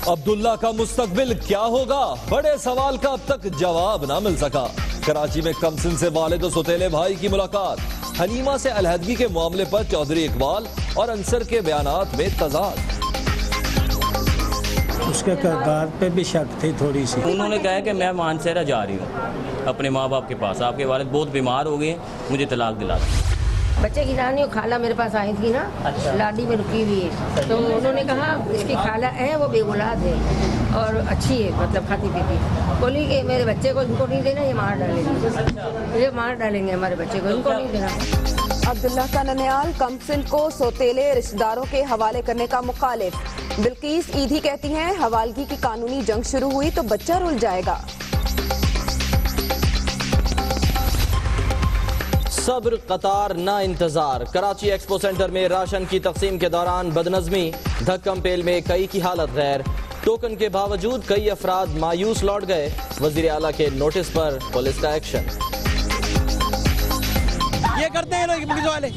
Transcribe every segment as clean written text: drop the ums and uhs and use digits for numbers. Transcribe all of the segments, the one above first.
अब्दुल्ला का मुस्तकबिल क्या होगा, बड़े सवाल का अब तक जवाब ना मिल सका। कराची में कमसिन से वालिद और सौतेले भाई की मुलाकात, हलीमा से अलहदगी के मामले पर चौधरी इकबाल और अंसर के बयानात में तजाद। उसके किरदार पे भी शक थी थोड़ी सी। उन्होंने कहा कि मैं मानसरा जा रही हूँ अपने माँ बाप के पास, आपके वालिद बहुत बीमार हो गए, मुझे तलाक दिला दो। बच्चे की रानी और खाला मेरे पास आई थी ना, लाडी में रुकी हुई है, तो उन्होंने कहा इसकी खाला है वो बेगुलाद है और अच्छी है, मतलब खाती पीती। बोली कि मेरे बच्चे को इनको नहीं देना, ये मार डालेंगे, ये मार डालेंगे हमारे बच्चे को, इनको नहीं देना। अब्दुल्ला का ननियाल कमसिन को सौतेले रिश्तेदारों के हवाले करने का मुखालिफ। बिल्किस ईदी कहती हैं हवालगी की कानूनी जंग शुरू हुई तो बच्चा रुल जाएगा। सब्र कतार ना इंतजार। कराची एक्सपो सेंटर में राशन की तकसीम के दौरान बदनज़मी, धक्कम पेल में कई की हालत गैर। टोकन के बावजूद कई अफराद मायूस लौट गए। वजीर आला के नोटिस पर पुलिस का एक्शन। ये करते हैं लोग पुलिस वाले,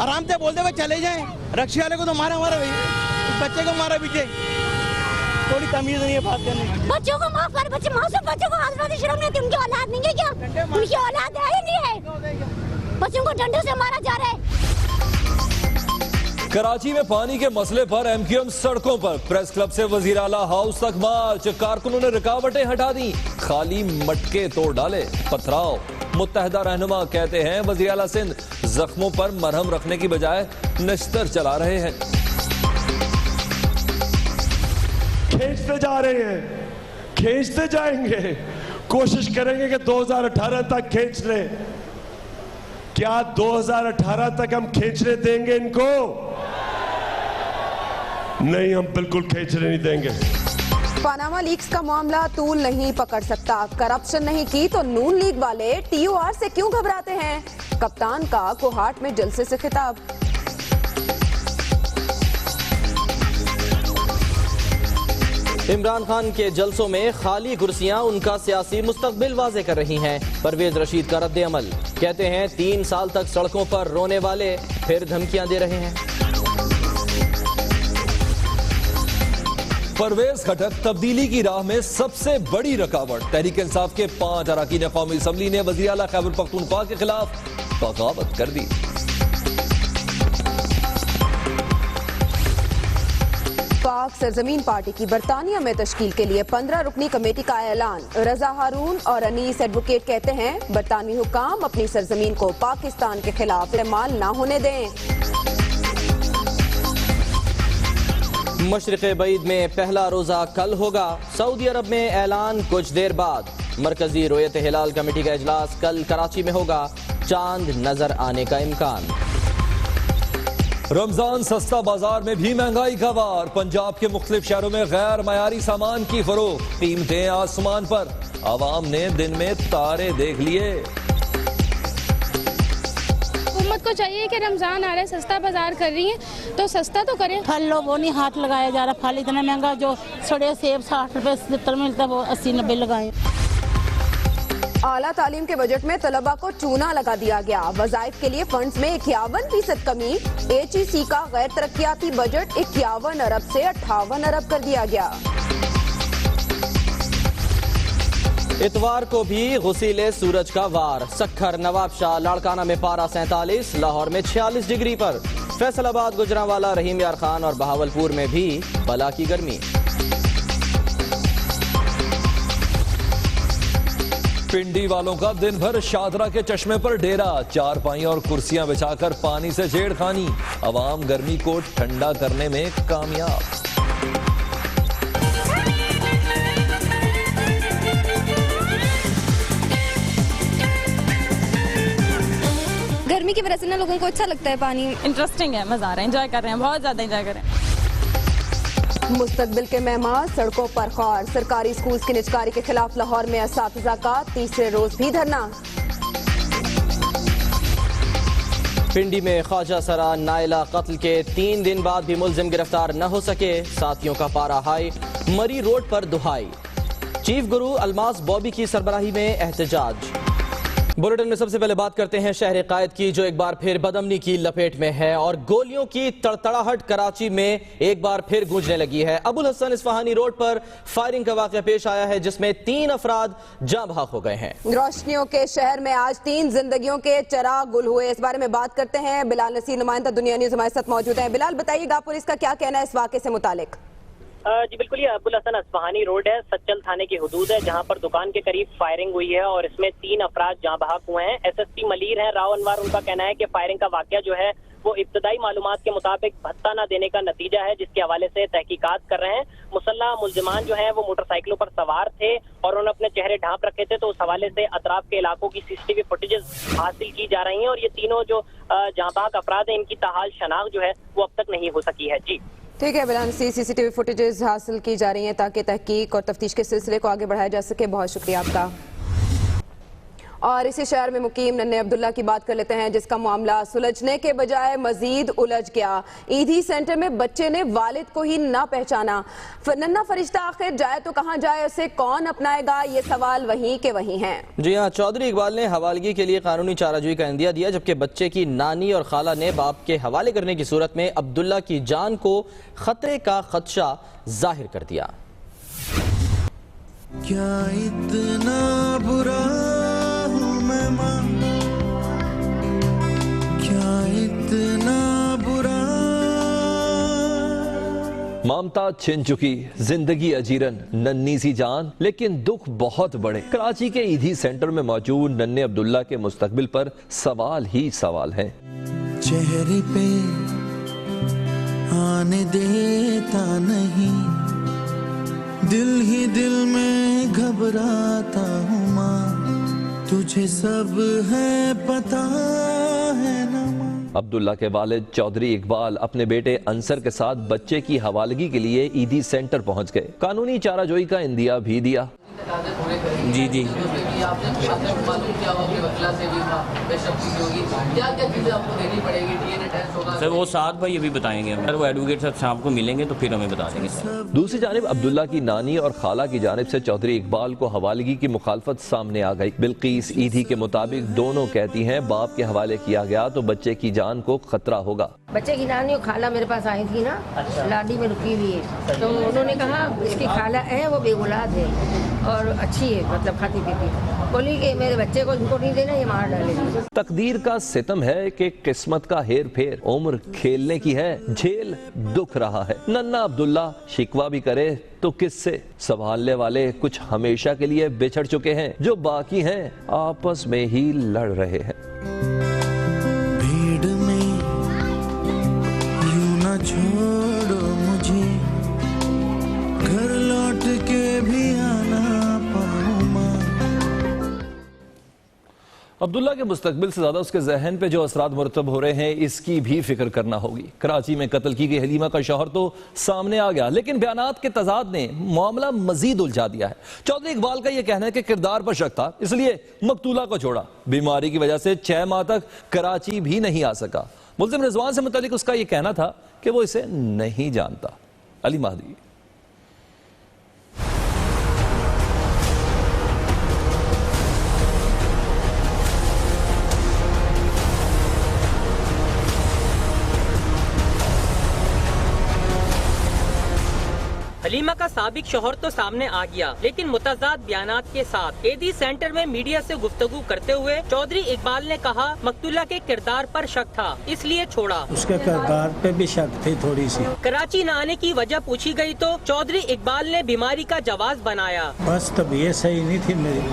आराम से बोलते हुए चले जाएं। रक्शे वाले को तो मारा बच्चे को मारा पीछे, थोड़ी तमीज नहीं है बात करने की। बच्चों को माफ कर, बच्चे मासूम बच्चों को हज़रत शर्म नहीं, उनकी औलाद नहीं है क्या? उनकी औलाद है ही नहीं है, बच्चों को डंडों से मारा जा रहा है। कराची में पानी के मसले पर एमक्यूएम सड़कों पर, प्रेस क्लब से वजीर आला हाउस तक मार्च, कारकुनों ने रुकावटें हटा दी, खाली मटके तोड़ डाले, पथराव। मुत्तहदा रहनुमा कहते हैं वजीर आला सिंध जख्मों पर मरहम रखने की बजाय नश्तर चला रहे हैं। खींचते जा रहे हैं, खींचते जाएंगे, कोशिश करेंगे कि 2018 तक खींच ले। क्या 2018 तक हम खींचने देंगे इनको? नहीं, हम बिल्कुल खींचने नहीं देंगे। पनामा लीक्स का मामला तूल नहीं पकड़ सकता। करप्शन नहीं की तो नून लीग वाले टीओआर से क्यों घबराते हैं? कप्तान का कोहाट में जलसे से खिताब। इमरान खान के जलसों में खाली कुर्सियां उनका सियासी मुस्तकबिल वाजे कर रही हैं। परवेज रशीद का रद्द अमल, कहते हैं 3 साल तक सड़कों पर रोने वाले फिर धमकियां दे रहे हैं। परवेज खटक तब्दीली की राह में सबसे बड़ी रुकावट। तहरीक इंसाफ के 5 अरकान कौमी असम्बली ने वज़ीर आला खैबर पख्तूनख्वा के खिलाफ बगावत कर दी। पाक सरजमीन पार्टी की बरतानिया में तश्कील के लिए 15 रुकनी कमेटी का ऐलान। रजा हारून और अनीस एडवोकेट कहते हैं बरतानी हुकाम अपनी सरजमीन को पाकिस्तान के खिलाफ इस्तेमाल ना होने दें। मशरिक़ बईद में पहला रोजा कल होगा। सऊदी अरब में ऐलान कुछ देर बाद। मरकजी रोयत हिलाल कमेटी का इजलास कल कराची में होगा। चांद नजर आने का इम्कान। रमजान सस्ता बाजार में भी महंगाई का वार। पंजाब के मुख्तलिफ शहरों में गैर मयारी सामान की फरोख्त, कीमतें आसमान पर। आवाम ने दिन में तारे देख लिए। हुकूमत को चाहिए कि रमजान आ रहा है, सस्ता बाजार कर रही है तो सस्ता तो करें। फल लो वो नहीं हाथ लगाया जा रहा, फल इतना महंगा, जो सड़े सेब 60 रुपए 70 मिलता है वो 80-90 लगाए। आला तालीम के बजट में तलबा को चूना लगा दिया गया। वज़ाइफ के लिए फंड्स में 51% कमी। HEC का गैर तरक्याती बजट 51 अरब से 58 अरब कर दिया गया। इतवार को भी गुसीले सूरज का वार। सखर, नवाबशाह, लाड़काना में पारा 47, लाहौर में 46 डिग्री पर। फैसलाबाद, गुजरांवाला, रहीम यार खान और बहावलपुर में भी बला की गर्मी। पिंडी वालों का दिन भर शादरा के चश्मे पर डेरा। चारपाई और कुर्सियां बिछाकर पानी से छेड़खानी। अवाम गर्मी को ठंडा करने में कामयाब। गर्मी की वजह से ना लोगों को अच्छा लगता है पानी। इंटरेस्टिंग है, मजा आ रहा है, एंजॉय कर रहे हैं, बहुत ज्यादा एंजॉय कर रहे हैं। मुस्तकबिल के मेहमान सड़कों पर खौर। सरकारी स्कूल की निजकारी के खिलाफ लाहौर में असातिज़ा का तीसरे रोज भी धरना। पिंडी में ख्वाजा सरा नाइला कत्ल के 3 दिन बाद भी मुलजिम गिरफ्तार न हो सके। साथियों का पारा हाई। मरी रोड पर दुहाई। चीफ गुरु अलमास बॉबी की सरबराही में एहतजाज। बुलेटिन में सबसे पहले बात करते हैं शहर कायद की, जो एक बार फिर बदअमनी की लपेट में है और गोलियों की तड़तड़ाहट कराची में एक बार फिर गूंजने लगी है। अबुल हसन इस्फहानी रोड पर फायरिंग का वाकया पेश आया है, जिसमें 3 अफराद जाँ बहक हो गए हैं। रोशनियों के शहर में आज 3 जिंदगियों के चिराग गुल हुए। इस बारे में बात करते हैं। बिलाल नसीर, नुमाइंदा दुनिया न्यूज, हमारे साथ मौजूद है। बिलाल, बताइएगा पुलिस का क्या कहना है इस वाकये से मुतालिक? जी बिल्कुल, ये अबुल हसन इस्फहानी रोड है, सच्चल थाने की हुदूद है, जहां पर दुकान के करीब फायरिंग हुई है और इसमें 3 अफराद जाँ बहक हुए हैं। एसएसपी मलीर है राव अनवर, उनका कहना है कि फायरिंग का वाकया जो है वो इब्तदाई मालूमात के मुताबिक भत्ता न देने का नतीजा है, जिसके हवाले से तहकीकात कर रहे हैं। मुसल्ला मुल्जिमान जो है वो मोटरसाइकिलों पर सवार थे और उन्होंने अपने चेहरे ढांप रखे थे, तो उस हवाले से अतराफ के इलाकों की सीसीटीवी फुटेजेस हासिल की जा रही हैं और ये तीनों जो जाँ बहक अफराद हैं, इनकी ताहाल शनाख्त जो है वो अब तक नहीं हो सकी है। जी ठीक है बिलाल, सीसीटीवी फुटेजेस हासिल की जा रही हैं ताकि तहकीक और तफ्तीश के सिलसिले को आगे बढ़ाया जा सके। बहुत शुक्रिया आपका। और इसी शहर में मुकीम नन्हे अब्दुल्ला की बात कर लेते हैं, जिसका मामला सुलझने के बजाय मजीद उलझ गया। ईदी सेंटर में बच्चे ने वालिद को ही ना पहचाना। नन्हा फरिश्ता आखिर जाए तो कहां जाए, उसे कौन अपनाएगा, ये सवाल वहीं के वहीं हैं। जी हाँ, चौधरी इकबाल ने हवालगी के लिए कानूनी चाराजोई का इंदिया दिया, जबकि बच्चे की नानी और खाला ने बाप के हवाले करने की सूरत में अब्दुल्ला की जान को खतरे का खदशा जाहिर कर दिया। क्या इतना बुरा क्या इतना बुरा। ममता छिन चुकी, जिंदगी अजीरन, नन्ही सी जान, लेकिन दुख बहुत बड़े। कराची के ईदी सेंटर में मौजूद नन्हे अब्दुल्ला के मुस्तकबिल पर सवाल ही सवाल है। चेहरे पे आने देता नहीं, दिल ही दिल में घबराता हूँ माँ, तुझे सब है पता है ना। अब्दुल्ला के वालिद चौधरी इकबाल अपने बेटे अंसर के साथ बच्चे की हवालगी के लिए ईदी सेंटर पहुंच गए। कानूनी चाराजोई का इंदिया भी दिया। जी जी सर, वो साथ भाई अभी बताएंगे हमें। वो एडवोकेट साहब शाम को मिलेंगे तो फिर हमें बता देंगे सर। दूसरी जानिब अब्दुल्ला की नानी और खाला की जानिब से चौधरी इकबाल को हवालगी की मुखालफत सामने आ गई। बिल्किस ईदी के मुताबिक दोनों कहती हैं बाप के हवाले किया गया तो बच्चे की जान को खतरा होगा। बच्चे की नानी और खाला मेरे पास आई थी ना, लाडी में रुकी हुई है, तो उन्होंने कहा इसकी खाला है वो बेगुलाद है और अच्छी है, मतलब खाती पीती। बोली कि मेरे बच्चे को इनको नहीं देना, ये मार डालेगी। तकदीर का सितम है कि किस्मत का हेर फेर, उम्र खेलने की है, झेल दुख रहा है। नन्हा अब्दुल्ला शिकवा भी करे तो किससे? संभालने वाले कुछ हमेशा के लिए बिछड़ चुके हैं, जो बाकी हैं आपस में ही लड़ रहे हैं। भीड़ में यूं ना छोड़ो मुझे, घर लौट के भी आना पाऊं मां। अब्दुल्ला के मुस्तकबिल से ज्यादा उसके जहन पे जो असरात मुरतब हो रहे हैं, इसकी भी फिक्र करना होगी। कराची में कत्ल की गई हलीमा का शौहर तो सामने आ गया, लेकिन बयानात के तजाद ने मामला मजीद उलझा दिया है। चौधरी इकबाल का यह कहना है कि किरदार पर शक था, इसलिए मकतूला को छोड़ा। बीमारी की वजह से 6 माह तक कराची भी नहीं आ सका। मुल्जिम रिजवान से मुतालिक उसका यह कहना था कि वो इसे नहीं जानता। अली महदी। हलीमा का साबिक शौहर तो सामने आ गया, लेकिन मुतजाद बयानात के साथ ईदी सेंटर में मीडिया से गुफ्तगू करते हुए चौधरी इकबाल ने कहा मकतूला के किरदार पर शक था, इसलिए छोड़ा। उसके किरदार पे भी शक थी थोड़ी सी। कराची न आने की वजह पूछी गई तो चौधरी इकबाल ने बीमारी का जवाब बनाया। बस तबीयत सही नहीं थी मेरी,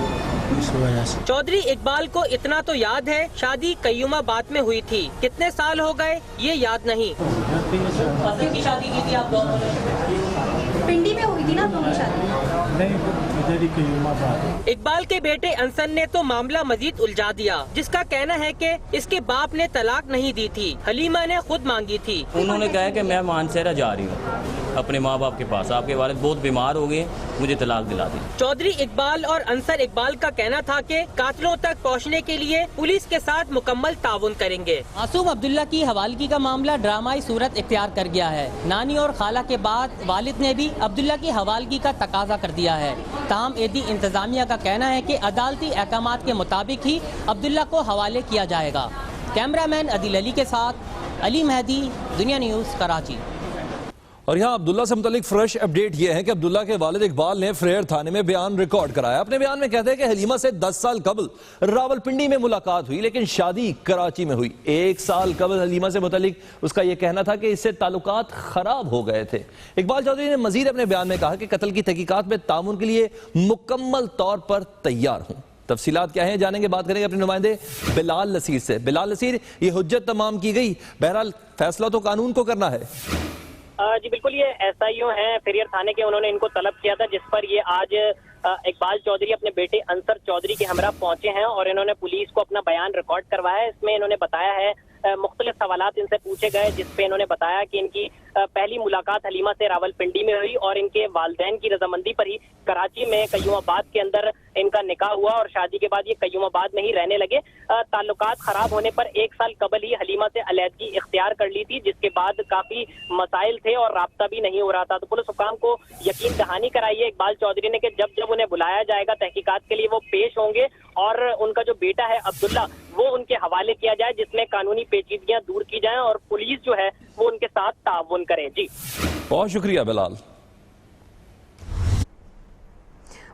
इस वजह से। चौधरी इकबाल को इतना तो याद है, शादी कयूमाबाद में हुई थी। कितने साल हो गए ये याद नहीं। की शादी की थी आप दोनों ने? पिंडी में हुई थी ना दोनों शादी? नहीं, इधर ही कयूमाबाद। इकबाल के बेटे अंसर ने तो मामला मजीद उलझा दिया, जिसका कहना है कि इसके बाप ने तलाक नहीं दी थी, हलीमा ने खुद मांगी थी। उन्होंने कहा कि मैं मानसेरा जा रही हूँ अपने माँ बाप के पास, आपके वालिद बहुत बीमार हो गए, मुझे तलाक दिला दी। चौधरी इकबाल और अंसर इकबाल का कहना था कि कातिलों तक पहुँचने के लिए पुलिस के साथ मुकम्मल ताउन करेंगे। मासूम अब्दुल्ला की हवालगी का मामला ड्रामाई सूरत इख्तियार कर गया है। नानी और खाला के बाद वालिद ने भी अब्दुल्ला की हवालगी का तकाजा कर दिया किया है। ताहम एदी इंतजामिया का कहना है कि अदालती अहकामात के मुताबिक ही अब्दुल्ला को हवाले किया जाएगा। कैमरामैन अदिल अली के साथ अली मेहदी, दुनिया न्यूज़, कराची। और यहाँ अब्दुल्ला से मुतालिक फ्रेश अपडेट ये है कि अब्दुल्ला के वालिद इकबाल ने फ्रेयर थाने में बयान रिकॉर्ड कराया। अपने बयान में कहते हैं कि हलीमा से 10 साल कबल रावलपिंडी में मुलाकात हुई, लेकिन शादी कराची में हुई। 1 साल कबल हलीमा से मुतालिक उसका यह कहना था कि इससे ताल्लुकात खराब हो गए थे। इकबाल चौधरी ने मजीद अपने बयान में कहा कि कत्ल की तहकीकात में तामुन के लिए मुकम्मल तौर पर तैयार हूं। तफसीलात क्या है जानेंगे, बात करेंगे अपने नुमाइंदे बिलाल नसीर से। बिलाल नसीर, ये हुज्जत तमाम की गई, बहरहाल फैसला तो कानून को करना है। जी बिल्कुल, ये SIO हैं फेरियर थाने के, उन्होंने इनको तलब किया था, जिस पर ये आज इकबाल चौधरी अपने बेटे अंसर चौधरी के हमरा पहुंचे हैं और इन्होंने पुलिस को अपना बयान रिकॉर्ड करवाया है। इसमें इन्होंने बताया है, मुख्तलिफ सवालात इनसे पूछे गए, जिसपे इन्होंने बताया कि इनकी पहली मुलाकात हलीमा से रावलपिंडी में हुई और इनके वालिदैन की रजामंदी पर ही कराची में कयूमाबाद के अंदर इनका निकाह हुआ और शादी के बाद ये कयूमाबाद में ही रहने लगे। ताल्लुकात खराब होने पर 1 साल कबल ही हलीमा से अलहदगी इख्तियार कर ली थी, जिसके बाद काफी मसाइल थे और राब्ता भी नहीं हो रहा था। तो पुलिस हुकाम को यकीन दहानी कराई है इकबाल चौधरी ने कि जब जब उन्हें बुलाया जाएगा तहकीकात के लिए वो पेश होंगे और उनका जो बेटा है अब्दुल्ला वो उनके हवाले किया जाए, जिसमें कानूनी पेचीदगियां दूर की जाएं और पुलिस जो है वो उनके साथ ताउन करे। जी बहुत शुक्रिया बिलाल।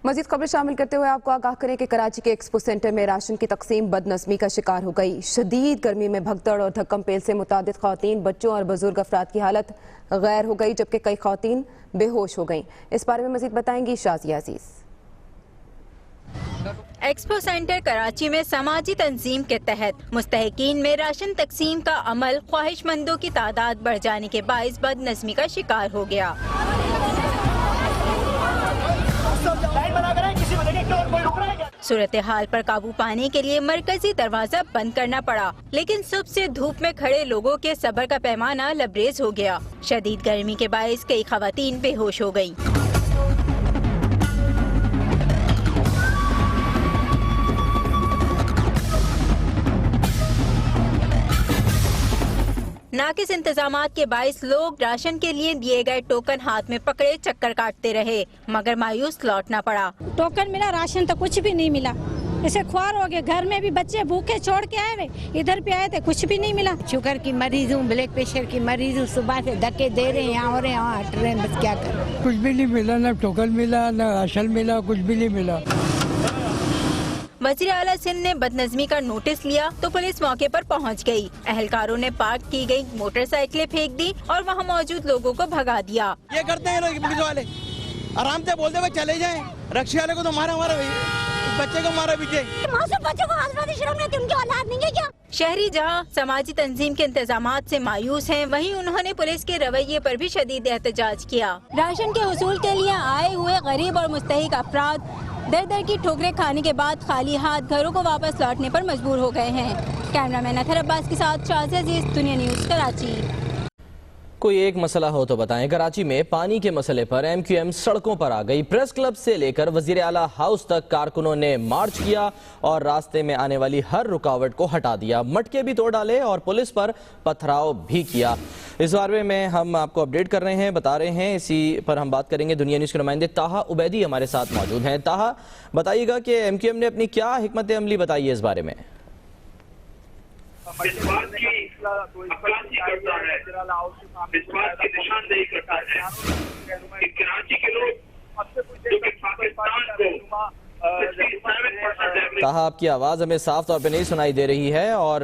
मजीद खबर शामिल करते हुए आपको आगाह करें कि कराची के एक्सपो सेंटर में राशन की तकसीम बदनज़मी का शिकार हो गई। शदीद गर्मी में भगदड़ और धक्कम पेल से मुतादिद ख़वातीन, बच्चों और बुजुर्ग अफराद की हालत गैर हो गई, जबकि कई ख़वातीन बेहोश हो गईं। इस बारे में मजीद बताएंगी शाजिया अजीज। एक्सपो सेंटर कराची में समाजी तंजीम के तहत मुस्तहिकीन में राशन तकसीम का अमल ख्वाहिशमंदों की तादाद बढ़ जाने के बाइस बदनज़मी का शिकार हो गया। सूरत हाल पर काबू पाने के लिए मरकजी दरवाजा बंद करना पड़ा, लेकिन सुबह से धूप में खड़े लोगों के सब्र का पैमाना लबरेज हो गया। शदीद गर्मी के बाइस कई खवातीन बेहोश हो गयी। नाकिस इंतजामात के बाइस लोग राशन के लिए दिए गए टोकन हाथ में पकड़े चक्कर काटते रहे, मगर मायूस लौटना पड़ा। टोकन मिला, राशन तो कुछ भी नहीं मिला। इसे ख्वार हो गए, घर में भी बच्चे भूखे छोड़ के आए हुए, इधर पे आए थे, कुछ भी नहीं मिला। शुगर की मरीज हूँ, ब्लड प्रेशर की मरीज हूँ, सुबह से धक्के दे रहे हैं, यहाँ हो रहे हैं, वहाँ हट रहे हैं, बस क्या करें। कुछ भी नहीं मिला, ना टोकन मिला, ना राशन मिला, कुछ भी नहीं मिला। वज़ीर आला सिंध ने बदनज़मी का नोटिस लिया तो पुलिस मौके पर पहुंच गई। अहलकारों ने पार्क की गई मोटरसाइकिलें फेंक दी और वहां मौजूद लोगों को भगा दिया। ये करते हैं लोग पुलिस वाले, आराम से बोलते हुए चले जाएं। रक्षा वाले को तो मारा बच्चे को मारा पीछे। बच्चों को आज़ादी शर्म नहीं आती, उनकी औलाद नहीं है क्या? शहरी जहां समाजी तंजीम के इंतजामात से मायूस हैं, वहीं उन्होंने पुलिस के रवैये पर भी शदीद एहतजाज किया। राशन के वसूल के लिए आए हुए गरीब और मुस्तहिक अफराद दर दर की ठोकरें खाने के बाद खाली हाथ घरों को वापस लौटने पर मजबूर हो गए हैं। कैमरामैन अथर अब्बास के साथ शाजिया अजीज, दुनिया न्यूज़, कराची। कोई एक मसला हो तो बताएं। कराची में पानी के मसले पर MQM सड़कों पर आ गई। प्रेस क्लब से लेकर वजीर आला हाउस तक कारकुनों ने मार्च किया और रास्ते में आने वाली हर रुकावट को हटा दिया। मटके भी तोड़ डाले और पुलिस पर पथराव भी किया। इस बारे में हम आपको अपडेट कर रहे हैं, बता रहे हैं। इसी पर हम बात करेंगे। दुनिया न्यूज़ के नुमाइंदे ताहा उबैदी हमारे साथ मौजूद हैं। ताहा, बताइएगा कि MQM ने अपनी क्या हिकमत अमली बताई है इस बारे में? इस बात की अक्कासी करता है, इस बात की निशानदेही करता है कि कराची के लोग जो कि पाकिस्तान को ताहा, आपकी आवाज़ हमें साफ तौर पे नहीं सुनाई दे रही है और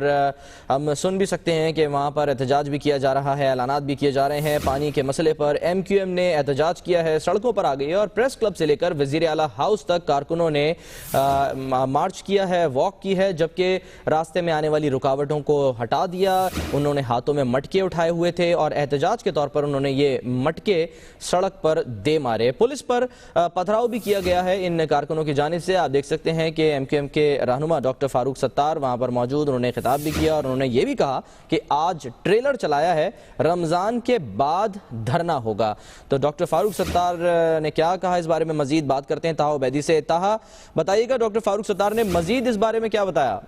हम सुन भी सकते हैं कि वहाँ पर एहतजाज भी किया जा रहा है, ऐलानात भी किए जा रहे हैं। पानी के मसले पर MQM ने एहतजाज किया है, सड़कों पर आ गई है और प्रेस क्लब से लेकर वज़ीर आला हाउस तक कारकुनों ने मार्च किया है, वॉक की है, जबकि रास्ते में आने वाली रुकावटों को हटा दिया। उन्होंने हाथों में मटके उठाए हुए थे और एहतजाज के तौर पर उन्होंने ये मटके सड़क पर दे मारे। पुलिस पर पथराव भी किया गया है इन कारकुनों की जानिब से। आप देख सकते हैं कि MQM के रहनुमा डॉक्टर फारूक सत्तार वहां पर मौजूद, उन्होंने खिताब भी किया और उन्होंने ये भी कहा कि आज ट्रेलर चलाया है, रमजान के बाद धरना होगा। तो डॉक्टर फारूक सत्तार ने क्या कहा इस बारे में मजीद बात करते हैं ताहा उबैदी से। ताहा, बताइएगा डॉक्टर फारूक सत्तार ने मजीद इस बारे में क्या बताया?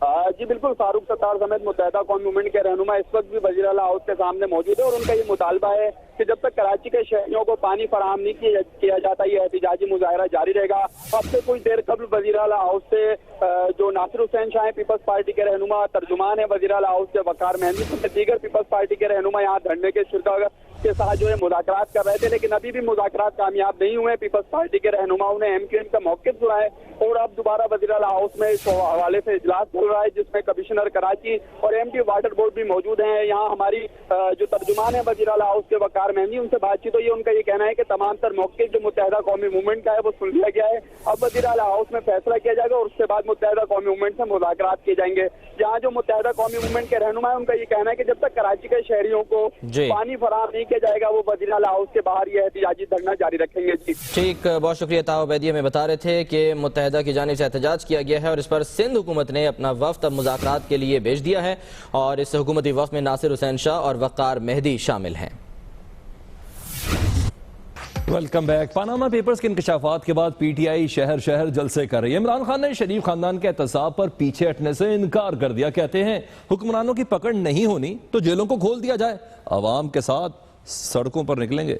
जी बिल्कुल, फारूक सत्तार समेत मुत्तहिदा कौम मूवमेंट के रहनुमा इस वक्त भी वजीर आला हाउस के सामने मौजूद है और उनका ये मुतालबा है कि जब तक कराची के शहरियों को पानी फराहम नहीं किया जाता ये एहतजाजी मुजाहरा जारी रहेगा। अब से कुछ देर कबल वजीर आला हाउस से जो नासिर हुसैन शाह पीपल्स पार्टी के रहनुमा, तर्जुमान है वजीर आला हाउस के वकार मेहंदी समेत दीगर पीपल्स पार्टी के रहनुमा यहाँ धरने के शुरा के साथ जो है मुज़ाकरात कर रहे थे, लेकिन अभी भी मुज़ाकरात कामयाब नहीं हुए। पीपल्स पार्टी के रहनुमाओं ने MQM का मौक़िफ़ जुड़ा है और अब दोबारा वज़ीर आला हाउस में इस हवाले से इजलास चल रहा है जिसमें कमिश्नर कराची और MD वाटर बोर्ड भी मौजूद हैं। यहाँ हमारी जो तर्जुमान है वज़ीर आला हाउस के वकार मेहंदी, उनसे बातचीत हुई है। उनका ये कहना है कि तमाम तर मौक़िफ़ जो मुत्तहिदा कौमी मूवमेंट का है वो सुन लिया गया है। अब वज़ीर आला हाउस में फैसला किया जाएगा और उसके बाद मुत्तहिदा कौमी मूवमेंट से मुज़ाकरात किए जाएंगे। जहाँ जो मुत्तहिदा कौमी मूवमेंट के रहनुमा है उनका ये कहना है कि जब तक कराची के शहरियों को पानी फराहम नहीं किया जाएगा वो वज़ीर आला हाउस के बाहर ये एहतजाजी धरना जारी रखेंगे। जी ठीक, बहुत शुक्रिया। ताओ बैदी में बता रहे थे कि मुत्तहिदा की जानिब से एहतजाज किया गया है और इस पर सिंध हुकूमत ने अपना वफ्द अब मुज़ाकरात के लिए भेज दिया है और इस हुकूमती वफ्द में नासिर हुसैन शाह और वकार मेहदी शामिल हैं। Welcome back. पानामा पेपर्स के इंकशाफात के बाद PTI शहर शहर जलसे कर रही है। इमरान खान ने शरीफ खानदान के एहतसाब पर पीछे हटने से इनकार कर दिया। कहते हैं हुक्मरानों की पकड़ नहीं होनी तो जेलों को खोल दिया जाए, आवाम के साथ सड़कों पर निकलेंगे।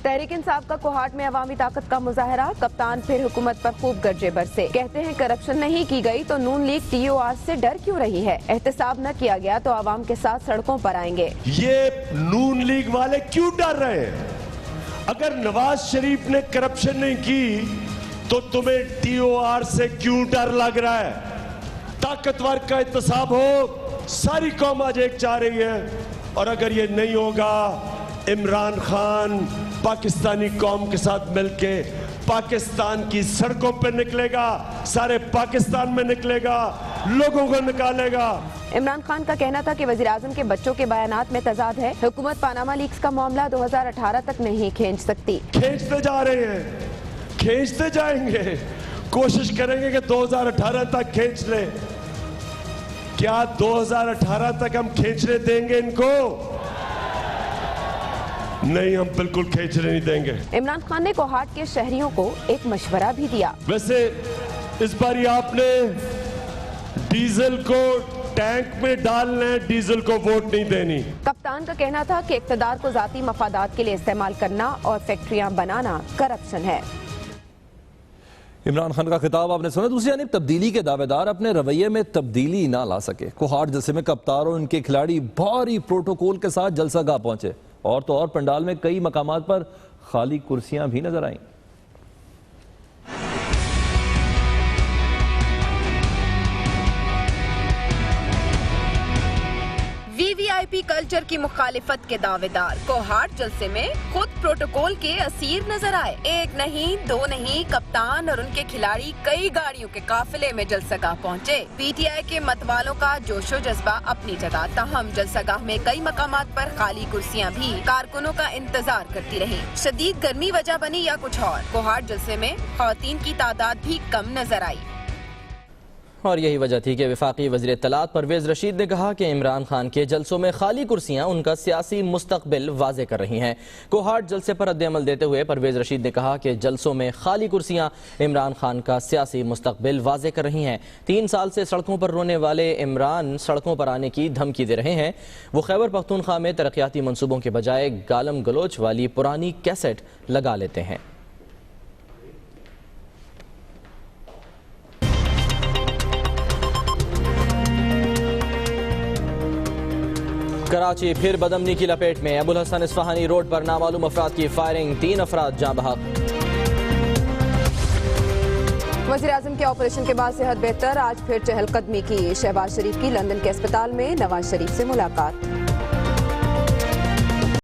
तहरीक इंसाफ का कोहाट में अवामी ताकत का मुजाहरा, कप्तान फिर हुकूमत पर खूब गरजे बरसे। कहते हैं करप्शन नहीं की गई तो नून लीग TOR से डर क्यों रही है, एहतसाब न किया गया तो आवाम के साथ सड़कों पर आएंगे। ये नून लीग वाले क्यों डर रहे हैं? अगर नवाज शरीफ ने करप्शन नहीं की तो तुम्हें TOR से क्यों डर लग रहा है? ताकतवर का एहतसाब हो, सारी कौम आज एक चाह रही है और अगर ये नहीं होगा इमरान खान पाकिस्तानी कौम के साथ मिलके पाकिस्तान की सड़कों पर निकलेगा, सारे पाकिस्तान में निकलेगा, लोगों को निकालेगा। इमरान खान का कहना था कि वज़ीर आज़म के बच्चों के बयानात में तजाद है, हुकूमत पानामा लीक्स का मामला 2018 तक नहीं खींच सकती। खींचते जा रहे हैं, खींचते जाएंगे, कोशिश करेंगे कि 2018 तक खींच ले। क्या 2018 तक हम खींचने देंगे इनको? नहीं, हम बिल्कुल खींचने नहीं देंगे। इमरान खान ने कोहाट के शहरियों को एक मशवरा भी दिया। वैसे इस बार आपने डीजल को टैंक में डालना, डीजल को वोट नहीं देनी। कप्तान का कहना था कि इक़्तिदार को ज़ाती मफादात के लिए इस्तेमाल करना और फैक्ट्रियां बनाना करप्शन है। इमरान खान का खिताब आपने सुना। दूसरी जानिब तब्दीली के दावेदार अपने रवैये में तब्दीली ना ला सके। कोहाट जलसे में कप्तान और उनके खिलाड़ी भारी प्रोटोकॉल के साथ जलसागाह पहुंचे और तो और पंडाल में कई मकामात पर खाली कुर्सियां भी नजर आईं। VVIP कल्चर की मुखालिफत के दावेदार कोहाट जलसे में खुद प्रोटोकॉल के असीर नजर आए। एक नहीं, दो नहीं, कप्तान और उनके खिलाड़ी कई गाड़ियों के काफिले में जलसागाह पहुंचे। PTI के मतवालों का जोशो जज्बा अपनी जगह, ताहम जलसागाह में कई मकामात पर खाली कुर्सियां भी कारकुनों का इंतजार करती रही। शदीद गर्मी वजह बनी या कुछ और, कोहाट जलसे में खवातीन की तादाद भी कम नजर आई। और यही वजह थी कि वफाकी वज़ीर इत्तलात परवेज़ रशीद ने कहा कि इमरान खान के जलसों में खाली कुर्सियां उनका सियासी मुस्तकबिल वाज़े कर रही हैं। कोहाट जलसे पर रद्द-ए-अमल देते हुए परवेज़ रशीद ने कहा कि जलसों में खाली कुर्सियां इमरान खान का सियासी मुस्तकबिल वाज़े कर रही हैं। 3 साल से सड़कों पर रोने वाले इमरान सड़कों पर आने की धमकी दे रहे हैं। वो खैबर पख्तूनख्वा में तरक्याती मनसूबों के बजाय गालम गलोच वाली पुरानी कैसेट लगा लेते हैं। कराची फिर बदअमनी की लपेट में। अबुल हसन इस्फहानी रोड पर नामालूम अफराद की फायरिंग, 3 अफराद जाँ बहक। वज़ीर आज़म के ऑपरेशन के बाद सेहत बेहतर, आज फिर चहलकदमी की। शहबाज शरीफ की लंदन के अस्पताल में नवाज शरीफ से मुलाकात।